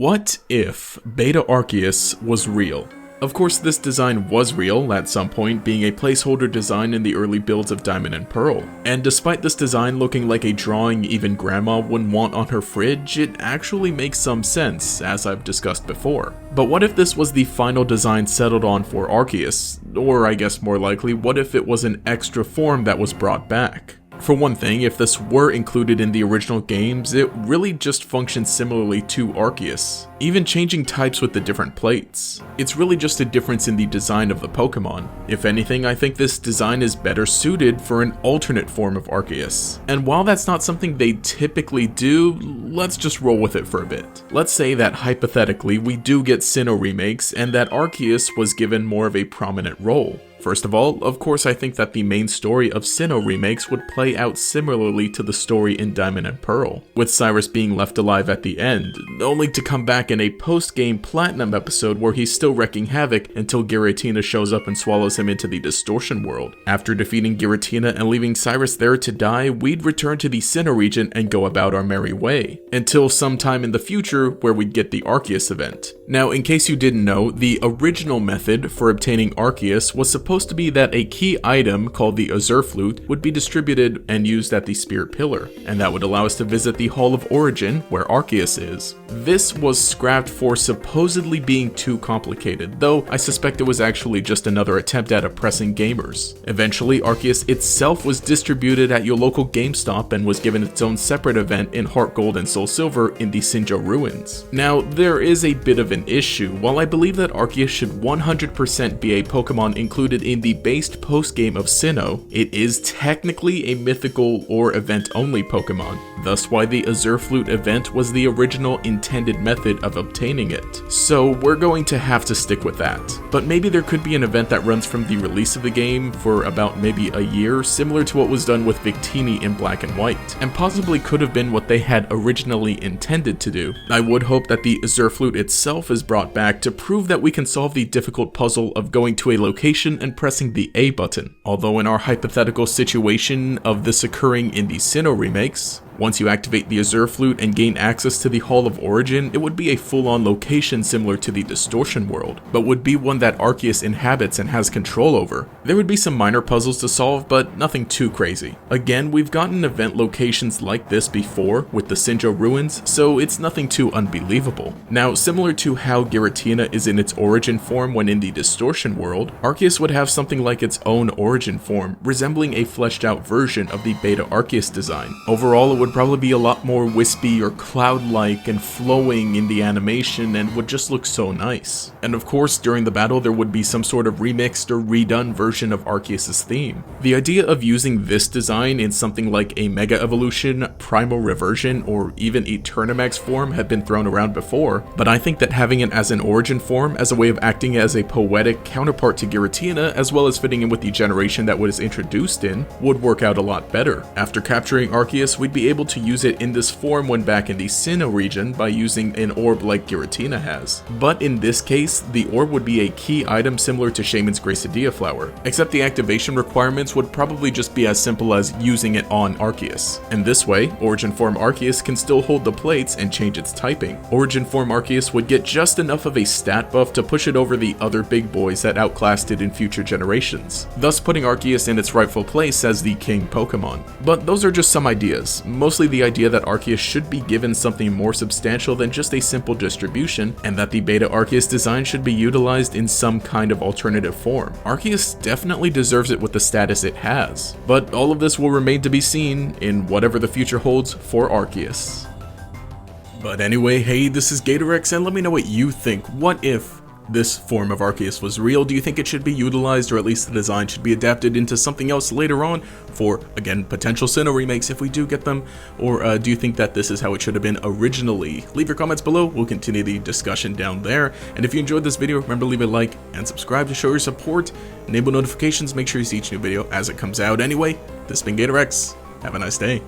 What if Beta Arceus was real? Of course, this design was real at some point, being a placeholder design in the early builds of Diamond and Pearl. And despite this design looking like a drawing even grandma wouldn't want on her fridge, it actually makes some sense, as I've discussed before. But what if this was the final design settled on for Arceus? Or I guess more likely, what if it was an extra form that was brought back? For one thing, if this were included in the original games, it really just functions similarly to Arceus, even changing types with the different plates. It's really just a difference in the design of the Pokémon. If anything, I think this design is better suited for an alternate form of Arceus. And while that's not something they typically do, let's just roll with it for a bit. Let's say that hypothetically we do get Sinnoh remakes and that Arceus was given more of a prominent role. First of all, of course I think that the main story of Sinnoh remakes would play out similarly to the story in Diamond and Pearl, with Cyrus being left alive at the end, only to come back in a post-game Platinum episode where he's still wreaking havoc until Giratina shows up and swallows him into the Distortion World. After defeating Giratina and leaving Cyrus there to die, we'd return to the Sinnoh region and go about our merry way, until sometime in the future where we'd get the Arceus event. Now, in case you didn't know, the original method for obtaining Arceus was supposed to be that a key item called the Azure Flute would be distributed and used at the Spirit Pillar, and that would allow us to visit the Hall of Origin, where Arceus is. This was scrapped for supposedly being too complicated, though I suspect it was actually just another attempt at oppressing gamers. Eventually, Arceus itself was distributed at your local GameStop and was given its own separate event in Heart Gold and Soul Silver in the Sinnoh ruins. Now, there is a bit of an issue. While I believe that Arceus should 100% be a Pokemon included in the based post-game of Sinnoh, it is technically a mythical or event-only Pokemon, thus why the Azure Flute event was the original intended method of obtaining it. So we're going to have to stick with that. But maybe there could be an event that runs from the release of the game for about maybe a year, similar to what was done with Victini in Black and White, and possibly could have been what they had originally intended to do. I would hope that the Azure Flute itself is brought back to prove that we can solve the difficult puzzle of going to a location and pressing the A button. Although in our hypothetical situation of this occurring in the Sinnoh remakes, once you activate the Azure Flute and gain access to the Hall of Origin, it would be a full-on location similar to the Distortion World, but would be one that Arceus inhabits and has control over. There would be some minor puzzles to solve, but nothing too crazy. Again, we've gotten event locations like this before with the Sinnoh ruins, so it's nothing too unbelievable. Now, similar to how Giratina is in its origin form when in the Distortion World, Arceus would have something like its own origin form, resembling a fleshed out version of the Beta Arceus design. Overall, it would probably be a lot more wispy or cloud-like and flowing in the animation and would just look so nice. And of course, during the battle there would be some sort of remixed or redone version of Arceus' theme. The idea of using this design in something like a Mega Evolution, Primal Reversion, or even Eternamax form had been thrown around before, but I think that having it as an origin form as a way of acting as a poetic counterpart to Giratina, as well as fitting in with the generation that was introduced in, would work out a lot better. After capturing Arceus, we'd be able to use it in this form when back in the Sinnoh region by using an orb like Giratina has. But in this case, the orb would be a key item similar to Shaman's Gracidea flower, except the activation requirements would probably just be as simple as using it on Arceus. And this way, Origin Form Arceus can still hold the plates and change its typing. Origin Form Arceus would get just enough of a stat buff to push it over the other big boys that outclassed it in future generations, thus putting Arceus in its rightful place as the king Pokemon. But those are just some ideas, mostly the idea that Arceus should be given something more substantial than just a simple distribution, and that the Beta Arceus design should be utilized in some kind of alternative form. Arceus definitely deserves it with the status it has, but all of this will remain to be seen in whatever the future holds for Arceus. But anyway, hey, this is GatorEX, and let me know what you think. What if this form of Arceus was real? Do you think it should be utilized, or at least the design should be adapted into something else later on for, again, potential Sinnoh remakes if we do get them? Or do you think that this is how it should have been originally? Leave your comments below, we'll continue the discussion down there. And if you enjoyed this video, remember to leave a like and subscribe to show your support. Enable notifications, make sure you see each new video as it comes out. Anyway, this has been GatorEX. Have a nice day.